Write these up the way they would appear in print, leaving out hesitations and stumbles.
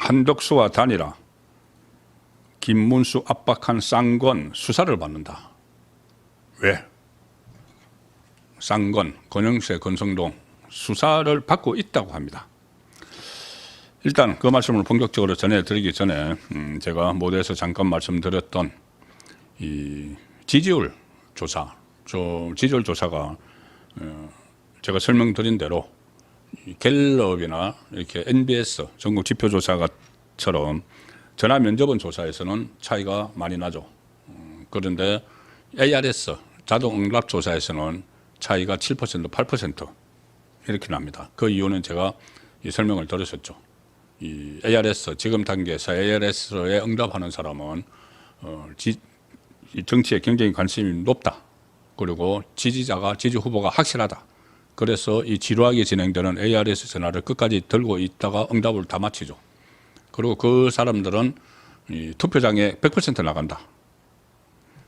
한덕수와 단일화, 김문수 압박한 쌍권 수사를 받는다. 왜? 쌍권, 권영세, 권성동 수사를 받고 있다고 합니다. 일단 그 말씀을 본격적으로 전해드리기 전에 제가 모두에서 잠깐 말씀드렸던 이 지지율 조사, 지지율 조사가 제가 설명드린 대로 갤럽이나 이렇게 NBS 전국 지표조사처럼 전화 면접원 조사에서는 차이가 많이 나죠. 그런데 ARS 자동응답 조사에서는 차이가 7%, 8% 이렇게 납니다. 그 이유는 제가 이 설명을 드렸었죠. 이 ARS 지금 단계에서 ARS에 응답하는 사람은 이 정치에 굉장히 관심이 높다. 그리고 지지 후보가 확실하다. 그래서 이 지루하게 진행되는 ARS 전화를 끝까지 들고 있다가 응답을 다 마치죠. 그리고 그 사람들은 이 투표장에 100% 나간다.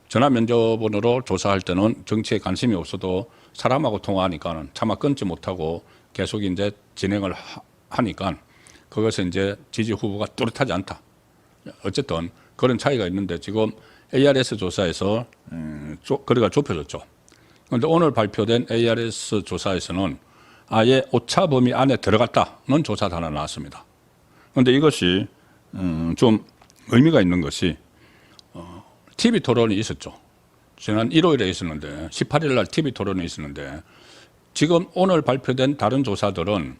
전화 면접원으로 조사할 때는 정치에 관심이 없어도 사람하고 통화하니까는 차마 끊지 못하고 계속 이제 진행을 하니까 그것은 이제 지지 후보가 뚜렷하지 않다. 어쨌든 그런 차이가 있는데 지금 ARS 조사에서 거리가 좁혀졌죠. 그런데 오늘 발표된 ARS 조사에서는 아예 오차 범위 안에 들어갔다는 조사도 하나 나왔습니다. 그런데 이것이 좀 의미가 있는 것이 TV 토론이 있었죠. 지난 일요일에 있었는데 18일 날 TV 토론이 있었는데 지금 오늘 발표된 다른 조사들은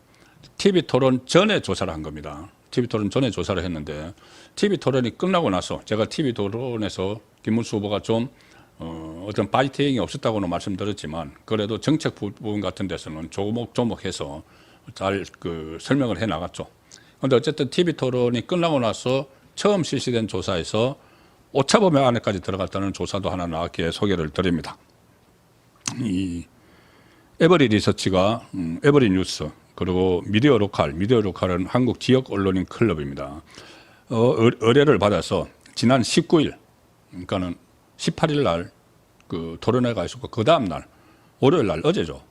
TV 토론 전에 조사를 한 겁니다. TV 토론 전에 조사를 했는데 TV 토론이 끝나고 나서 제가 TV 토론에서 김문수 후보가 좀 어떤 파이팅이 없었다고는 말씀드렸지만 그래도 정책 부분 같은 데서는 조목조목해서 잘 설명을 해 나갔죠. 그런데 어쨌든 TV 토론이 끝나고 나서 처음 실시된 조사에서 오차범위 안에까지 들어갔다는 조사도 하나 나왔기에 소개를 드립니다. 이 에버리 리서치가 에버리 뉴스 그리고 미디어 로컬은 한국 지역 언론인 클럽입니다. 의뢰를 받아서 지난 19일, 그러니까는 18일 날 그 토론회가 있었고 그 다음 날 월요일 날 어제죠.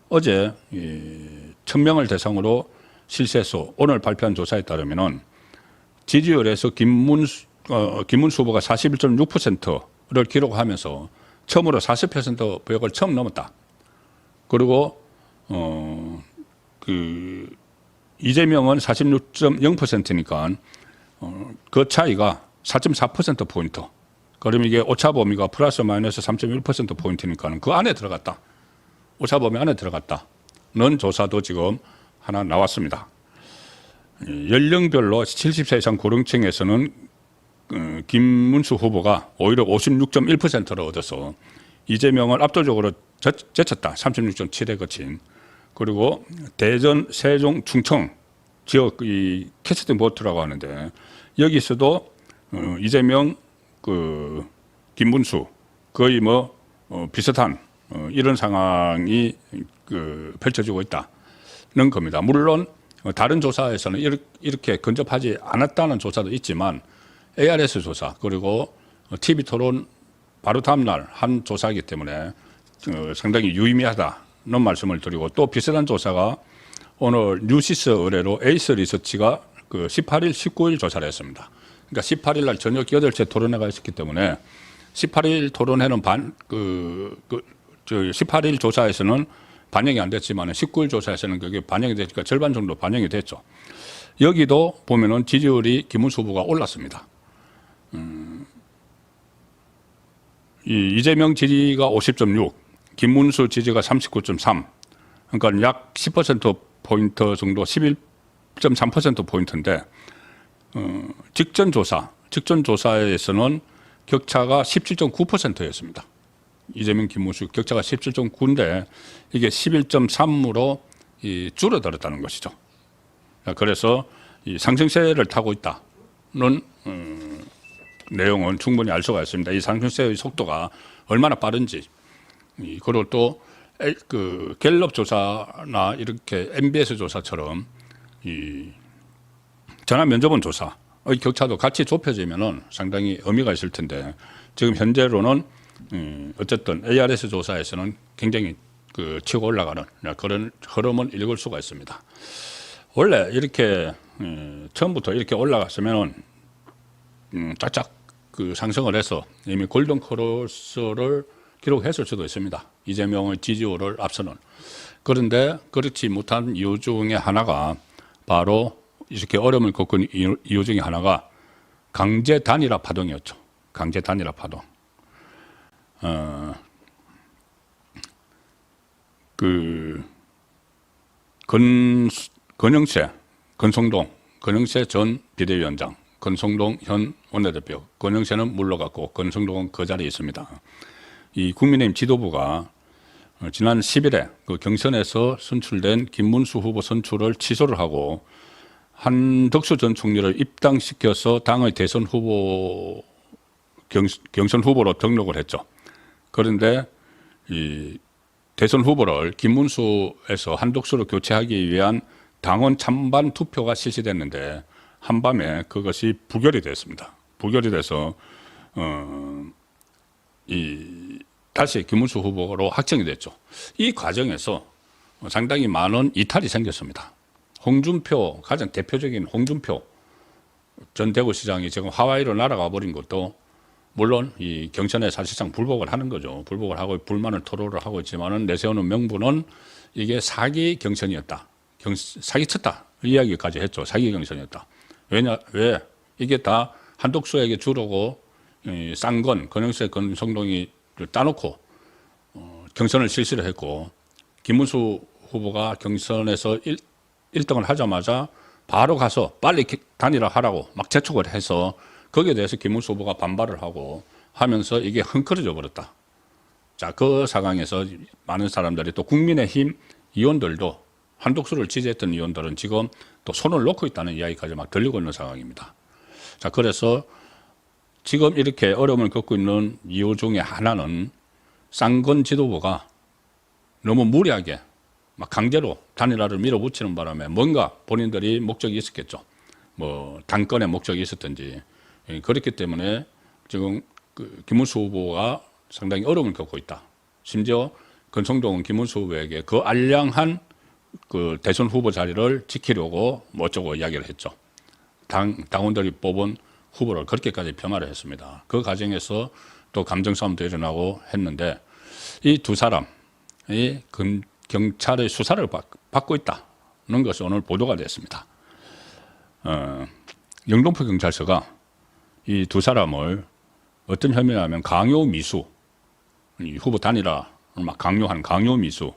어제 1,000명을 대상으로 실시해서 오늘 발표한 조사에 따르면은 지지율에서 김문수 후보가 41.6%를 기록하면서 처음으로 40% 벽을 처음 넘었다. 그리고 이재명은 46.0%니까 그 차이가 4.4% 포인트. 그러면 이게 오차 범위가 플러스 마이너스 3.1% 포인트니까 그 안에 들어갔다. 오차 범위 안에 들어갔다는 조사도 지금 하나 나왔습니다. 연령별로 70세 이상 고령층에서는 김문수 후보가 오히려 56.1%를 얻어서 이재명을 압도적으로 제쳤다. 36.7에 거친. 그리고 대전, 세종, 충청 지역 이 캐스팅 보트라고 하는데 여기서도 이재명, 김문수 거의 비슷한 이런 상황이 펼쳐지고 있다는 겁니다. 물론 다른 조사에서는 이렇게 근접하지 않았다는 조사도 있지만 ARS 조사 그리고 TV 토론 바로 다음 날 한 조사이기 때문에 상당히 유의미하다는 말씀을 드리고 또 비슷한 조사가 오늘 뉴시스 의뢰로 에이스 리서치가 18일, 19일 조사를 했습니다. 그러니까 18일 날 저녁 8시에 토론회가 있었기 때문에 18일 토론회는 18일 조사에서는 반영이 안 됐지만 19일 조사에서는 그게 반영이 되니까 절반 정도 반영이 됐죠. 여기도 보면은 지지율이 김문수 후보가 올랐습니다. 이재명 지지가 50.6, 김문수 지지가 39.3, 그러니까 약 10%포인트 정도, 11.3%포인트인데, 직전 조사에서는 격차가 17.9%였습니다. 이재명, 김문수 격차가 17.9인데, 이게 11.3으로 줄어들었다는 것이죠. 그래서 이 상승세를 타고 있다는 내용은 충분히 알 수가 있습니다. 이 상승세의 속도가 얼마나 빠른지. 그리고 또 갤럽 조사나 이렇게 MBS 조사처럼 이 전화 면접원 조사의 격차도 같이 좁혀지면은 상당히 의미가 있을 텐데 지금 현재로는 어쨌든 ARS 조사에서는 굉장히 치고 올라가는 그런 흐름을 읽을 수가 있습니다. 원래 이렇게 처음부터 이렇게 올라갔으면은 쫙쫙 그 상승을 해서 이미 골든 크로스를 기록했을 수도 있습니다. 이재명의 지지율을 앞서는. 그런데 그렇지 못한 이유 중에 하나가 바로 이렇게 어려움을 겪은 이유 중에 하나가 강제 단일화 파동이었죠. 강제 단일화 파동. 건영세 전 비대위원장, 권성동 현 원내대표, 권영세는 물러갔고 권성동은 그 자리에 있습니다. 이 국민의힘 지도부가 지난 10일에 그 경선에서 선출된 김문수 후보 선출을 취소를 하고 한덕수 전 총리를 입당시켜서 당의 대선 후보 경선 후보로 등록을 했죠. 그런데 이 대선 후보를 김문수에서 한덕수로 교체하기 위한 당원 찬반 투표가 실시됐는데 한밤에 그것이 부결이 됐습니다. 부결이 돼서 다시 김문수 후보로 확정이 됐죠. 이 과정에서 상당히 많은 이탈이 생겼습니다. 홍준표, 가장 대표적인 홍준표 전 대구시장이 지금 하와이로 날아가 버린 것도 물론 이 경선에 사실상 불복을 하는 거죠. 불복을 하고 불만을 토로를 하고 있지만은 내세우는 명분은 이게 사기 경선이었다. 사기쳤다. 이야기까지 했죠. 사기 경선이었다. 왜? 이게 다 한독수에게 주려고 쌍건, 권영세, 권성동이 따놓고 경선을 실시를 했고 김문수 후보가 경선에서 1등을 하자마자 바로 가서 빨리 단일화하라고 막 재촉을 해서 거기에 대해서 김문수 후보가 반발을 하고 하면서 이게 흥크러져 버렸다. 자, 그 상황에서 많은 사람들이 또 국민의힘 의원들도 한독수를 지지했던 의원들은 지금 또 손을 놓고 있다는 이야기까지 막 들리고 있는 상황입니다. 자, 그래서 지금 이렇게 어려움을 겪고 있는 이유 중에 하나는 쌍건 지도부가 너무 무리하게 막 강제로 단일화를 밀어붙이는 바람에 뭔가 본인들이 목적이 있었겠죠. 뭐 당권의 목적이 있었든지 그렇기 때문에 지금 그 김문수 후보가 상당히 어려움을 겪고 있다. 심지어 권성동은 김문수 후보에게 그 알량한 그 대선 후보 자리를 지키려고 뭐 어쩌고 이야기를 했죠. 당원들이 뽑은 후보를 그렇게까지 폄하를 했습니다. 그 과정에서 또 감정 싸움도 일어나고 했는데 이 두 사람이 경찰의 수사를 받고 있다는 것이 오늘 보도가 됐습니다. 영등포 경찰서가 이 두 사람을 어떤 혐의냐면 강요 미수, 이 후보 단일화를 막 강요한 강요 미수,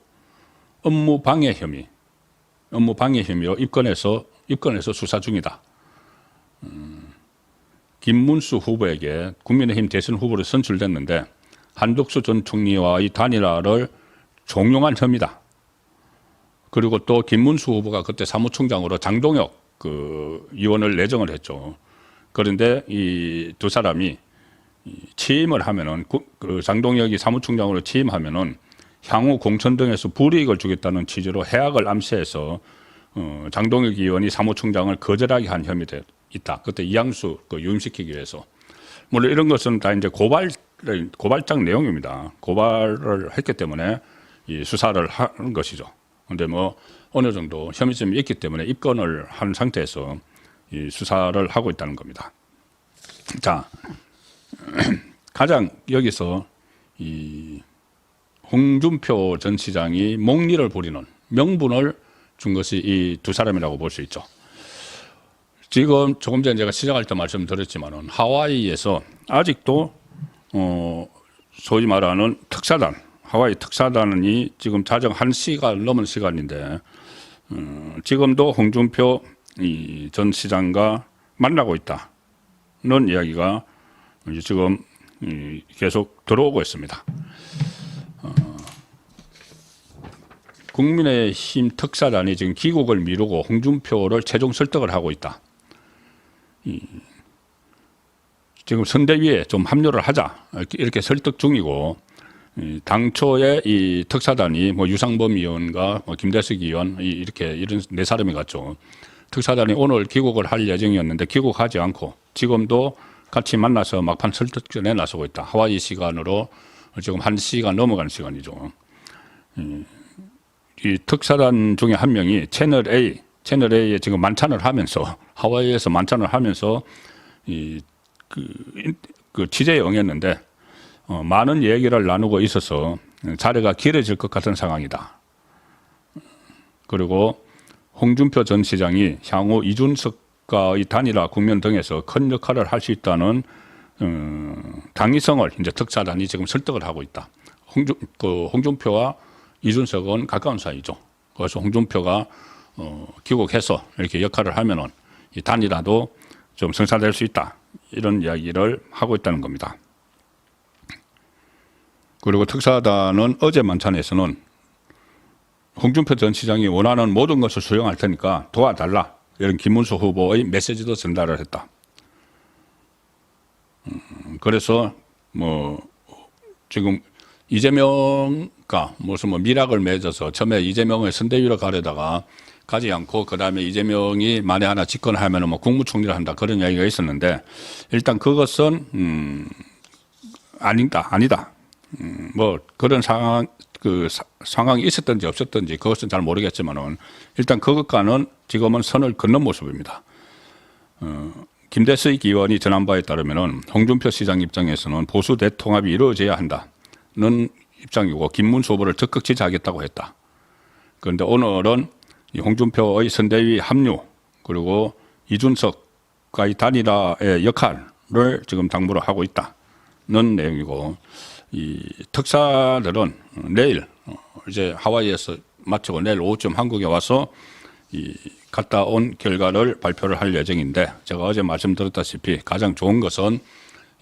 업무 방해 혐의로 입건해서 수사 중이다. 김문수 후보에게 국민의힘 대선 후보로 선출됐는데 한덕수 전 총리와의 단일화를 종용한 혐의다. 그리고 또 김문수 후보가 그때 사무총장으로 장동혁 그 의원을 내정을 했죠. 그런데 이 두 사람이 취임을 하면은 그 장동혁이 사무총장으로 취임하면은 향후 공천 등에서 불이익을 주겠다는 취지로 해악을 암시해서 장동혁 의원이 사무총장을 거절하게 한 혐의도 있다. 그때 이양수 유임시키기 위해서. 물론 이런 것은 다 이제 고발장 내용입니다. 고발을 했기 때문에 이 수사를 하는 것이죠. 그런데 뭐 어느 정도 혐의점이 있기 때문에 입건을 한 상태에서 이 수사를 하고 있다는 겁니다. 자, 가장 여기서 이 홍준표 전 시장이 목리를 부리는 명분을 준 것이 이 두 사람이라고 볼 수 있죠. 지금 조금 전에 제가 시작할 때 말씀드렸지만은 하와이에서 아직도 소위 말하는 특사단, 하와이 특사단이 지금 자정 1시간 넘은 시간인데 지금도 홍준표 전 시장과 만나고 있다는 이야기가 지금 계속 들어오고 있습니다. 국민의힘 특사단이 지금 귀국을 미루고 홍준표를 최종 설득을 하고 있다. 지금 선대위에 좀 합류를 하자 이렇게 설득 중이고 당초에 이 특사단이 뭐 유상범 의원과 뭐 김대석 의원 이렇게 이런 네 사람이 갔죠. 특사단이 오늘 귀국을 할 예정이었는데 귀국하지 않고 지금도 같이 만나서 막판 설득전에 나서고 있다. 하와이 시간으로 지금 1시간 넘어가는 시간이죠. 이 특사단 중에 한 명이 채널A 채널 A에 지금 만찬을 하면서 하와이에서 만찬을 하면서 그 취재에 응했는데 많은 얘기를 나누고 있어서 자리가 길어질 것 같은 상황이다. 그리고 홍준표 전 시장이 향후 이준석과의 단일화 국면 등에서 큰 역할을 할 수 있다는 당위성을 이제 특사단이 지금 설득을 하고 있다. 홍준표와 이준석은 가까운 사이죠. 그래서 홍준표가 귀국해서 이렇게 역할을 하면은 이 단일화도 좀 성사될 수 있다. 이런 이야기를 하고 있다는 겁니다. 그리고 특사단은 어제 만찬에서는 홍준표 전 시장이 원하는 모든 것을 수용할 테니까 도와달라. 이런 김문수 후보의 메시지도 전달을 했다. 그래서 뭐 지금 이재명과 무슨 뭐 미락을 맺어서 처음에 이재명을 선대위로 가려다가 가지 않고 그다음에 이재명이 만에 하나 집권하면은 뭐 국무총리를 한다 그런 이야기가 있었는데 일단 그것은 아니다. 뭐 그런 상황이 있었든지 없었든지 그것은 잘 모르겠지만은 일단 그것과는 지금은 선을 긋는 모습입니다. 김대수익 의원이 전한 바에 따르면은 홍준표 시장 입장에서는 보수 대통합이 이루어져야 한다는 입장이고 김문수 후보를 적극 지지하겠다고 했다. 그런데 오늘은 이 홍준표의 선대위 합류 그리고 이준석과의 단일화의 역할을 지금 당부를 하고 있다는 내용이고 이 특사들은 내일 이제 하와이에서 마치고 내일 오후쯤 한국에 와서 이 갔다 온 결과를 발표를 할 예정인데 제가 어제 말씀드렸다시피 가장 좋은 것은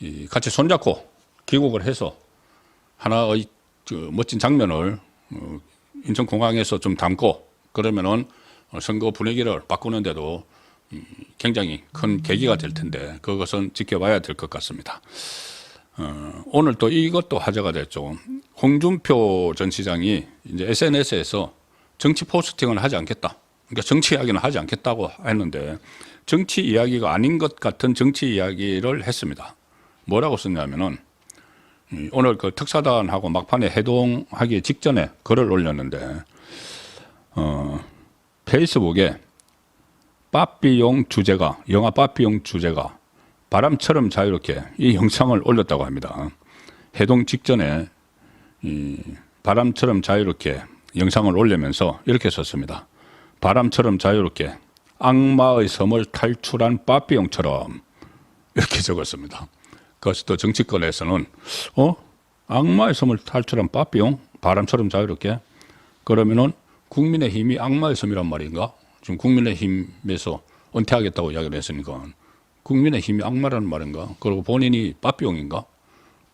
이 같이 손잡고 귀국을 해서 하나의 그 멋진 장면을 인천공항에서 좀 담고 그러면은 선거 분위기를 바꾸는데도 굉장히 큰 계기가 될 텐데 그것은 지켜봐야 될 것 같습니다. 오늘 또 이것도 화제가 됐죠. 홍준표 전 시장이 이제 SNS에서 정치 포스팅을 하지 않겠다. 그러니까 정치 이야기는 하지 않겠다고 했는데 정치 이야기가 아닌 것 같은 정치 이야기를 했습니다. 뭐라고 썼냐면은 오늘 그 특사단하고 막판에 해동하기 직전에 글을 올렸는데 페이스북에 빠삐용 주제가 영화 빠삐용 주제가 바람처럼 자유롭게 이 영상을 올렸다고 합니다. 해동 직전에 이 바람처럼 자유롭게 영상을 올리면서 이렇게 썼습니다. 바람처럼 자유롭게 악마의 섬을 탈출한 빠삐용처럼 이렇게 적었습니다. 그래서 또 정치권에서는 악마의 섬을 탈출한 빠삐용 바람처럼 자유롭게 그러면은 국민의힘이 악마의 섬이란 말인가? 지금 국민의힘에서 은퇴하겠다고 이야기를 했으니까 국민의힘이 악마라는 말인가? 그리고 본인이 빠삐용인가?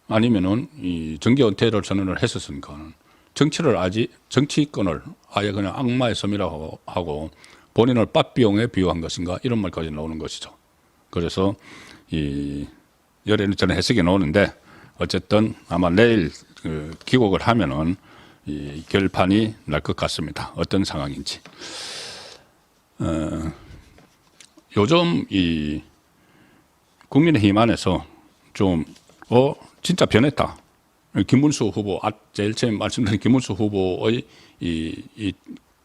아니면은 이 정계 은퇴를 선언을 했었으니까 정치권을 아예 그냥 악마의 섬이라고 하고 본인을 빠삐용에 비유한 것인가? 이런 말까지 나오는 것이죠. 그래서 이 여러 저는 해석이 나오는데 어쨌든 아마 내일 귀국을 하면은 이 결판이 날 것 같습니다. 어떤 상황인지. 요즘 이 국민의힘 안에서 좀 진짜 변했다. 김문수 후보 제일 처음 말씀드린 김문수 후보의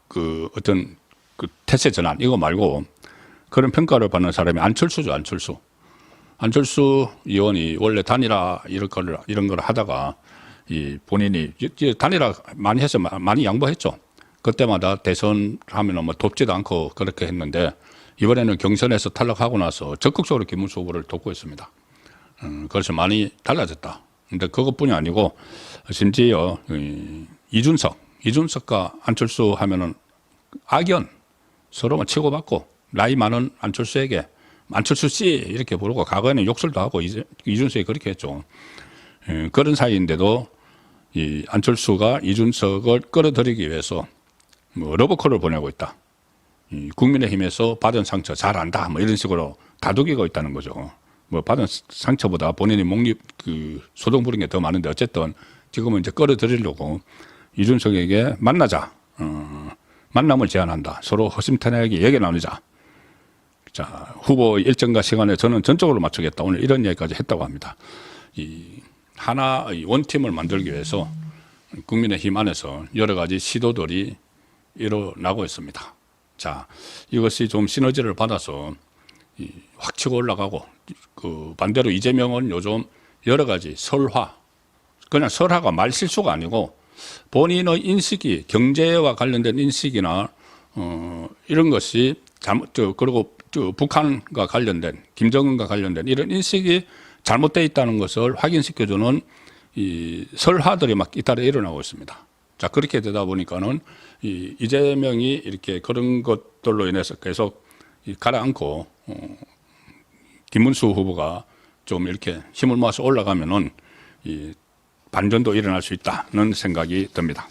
그 어떤 그 태세 전환 이거 말고 그런 평가를 받는 사람이 안철수죠. 안철수 의원이 원래 단일화 이런 걸 하다가 이 본인이 단일화 많이 해서 많이 양보했죠. 그때마다 대선하면 뭐 돕지도 않고 그렇게 했는데 이번에는 경선에서 탈락하고 나서 적극적으로 김문수 후보를 돕고 있습니다. 그래서 많이 달라졌다. 근데 그것뿐이 아니고 심지어 이준석과 안철수 하면은 악연 서로 치고받고 나이 많은 안철수에게 안철수 씨 이렇게 부르고 과거에는 욕설도 하고 이준석이 그렇게 했죠. 그런 사이인데도 이 안철수가 이준석을 끌어들이기 위해서 뭐 러브콜을 보내고 있다. 국민의힘에서 받은 상처 잘 안다. 뭐 이런 식으로 다독이고 있다는 거죠. 뭐 받은 상처보다 본인이 소동 부린 게 더 많은데 어쨌든 지금은 이제 끌어들이려고 이준석에게 만나자. 만남을 제안한다. 서로 허심탄회하게 얘기 나누자. 자, 후보 일정과 시간에 저는 전적으로 맞추겠다. 오늘 이런 얘기까지 했다고 합니다. 이 하나의 원팀을 만들기 위해서 국민의힘 안에서 여러 가지 시도들이 일어나고 있습니다. 자, 이것이 좀 시너지를 받아서 확 치고 올라가고, 그 반대로 이재명은 요즘 여러 가지 설화, 그냥 설화가 말실수가 아니고 본인의 인식이 경제와 관련된 인식이나 이런 것이 그리고 북한과 관련된 김정은과 관련된 이런 인식이 잘못되어 있다는 것을 확인시켜주는 이 설화들이 막 잇따라 일어나고 있습니다. 자, 그렇게 되다 보니까는 이재명이 이렇게 그런 것들로 인해서 계속 가라앉고 김문수 후보가 좀 이렇게 힘을 모아서 올라가면은 이 반전도 일어날 수 있다는 생각이 듭니다.